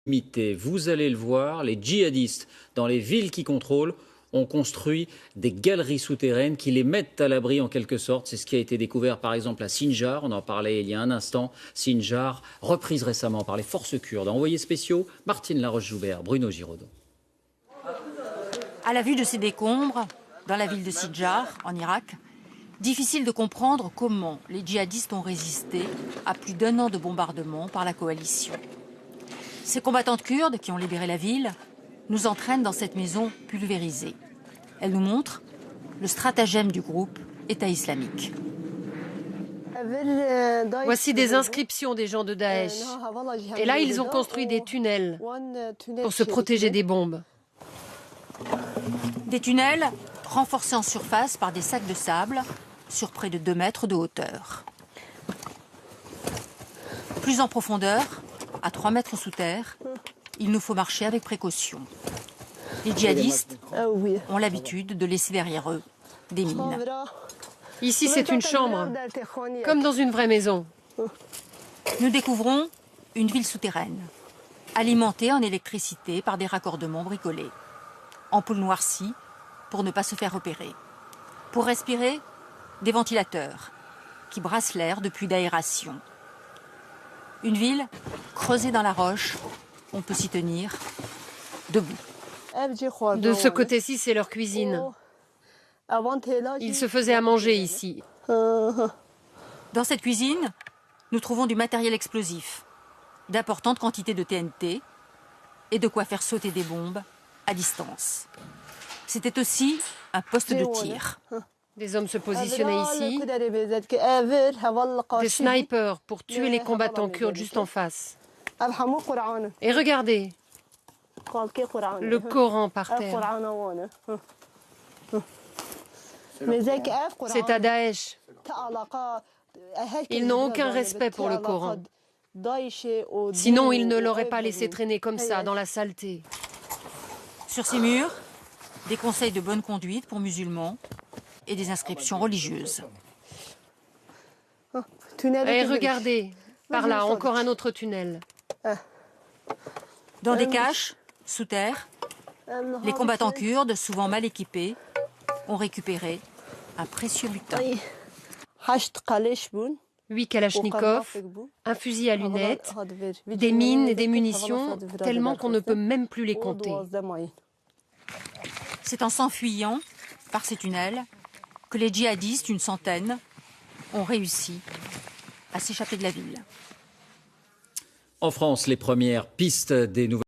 Vous allez le voir, les djihadistes, dans les villes qu'ils contrôlent, ont construit des galeries souterraines qui les mettent à l'abri en quelque sorte. C'est ce qui a été découvert par exemple à Sinjar, on en parlait il y a un instant. Sinjar, reprise récemment par les forces kurdes. Envoyés spéciaux, Martine Laroche-Joubert, Bruno Giraudot. À la vue de ces décombres, dans la ville de Sinjar, en Irak, difficile de comprendre comment les djihadistes ont résisté à plus d'1 an de bombardement par la coalition. Ces combattantes kurdes qui ont libéré la ville nous entraînent dans cette maison pulvérisée. Elles nous montrent le stratagème du groupe État islamique. Voici des inscriptions des gens de Daesh. Et là, ils ont construit des tunnels pour se protéger des bombes. Des tunnels renforcés en surface par des sacs de sable sur près de 2 mètres de hauteur. Plus en profondeur, à 3 mètres sous terre, il nous faut marcher avec précaution. Les djihadistes ont l'habitude de laisser derrière eux des mines. Ici, c'est une chambre, comme dans une vraie maison. Nous découvrons une ville souterraine, alimentée en électricité par des raccordements bricolés. Ampoules noircies pour ne pas se faire repérer. Pour respirer, des ventilateurs qui brassent l'air de puits d'aération. Une ville creusée dans la roche, on peut s'y tenir debout. De ce côté-ci, c'est leur cuisine. Ils se faisaient à manger ici. Dans cette cuisine, nous trouvons du matériel explosif, d'importantes quantités de TNT et de quoi faire sauter des bombes à distance. C'était aussi un poste de tir. Des hommes se positionnaient ici, des snipers pour tuer les combattants kurdes juste en face. Et regardez, le Coran par terre. C'est à Daesh. Ils n'ont aucun respect pour le Coran. Sinon, ils ne l'auraient pas laissé traîner comme ça, dans la saleté. Sur ces murs, des conseils de bonne conduite pour musulmans et des inscriptions religieuses. Et regardez, par là, encore un autre tunnel. Dans des caches, sous terre, les combattants kurdes, souvent mal équipés, ont récupéré un précieux butin. 8 kalachnikovs, un fusil à lunettes, des mines et des munitions, tellement qu'on ne peut même plus les compter. C'est en s'enfuyant par ces tunnels que les djihadistes, une centaine, ont réussi à s'échapper de la ville. En France, les premières pistes des nouvelles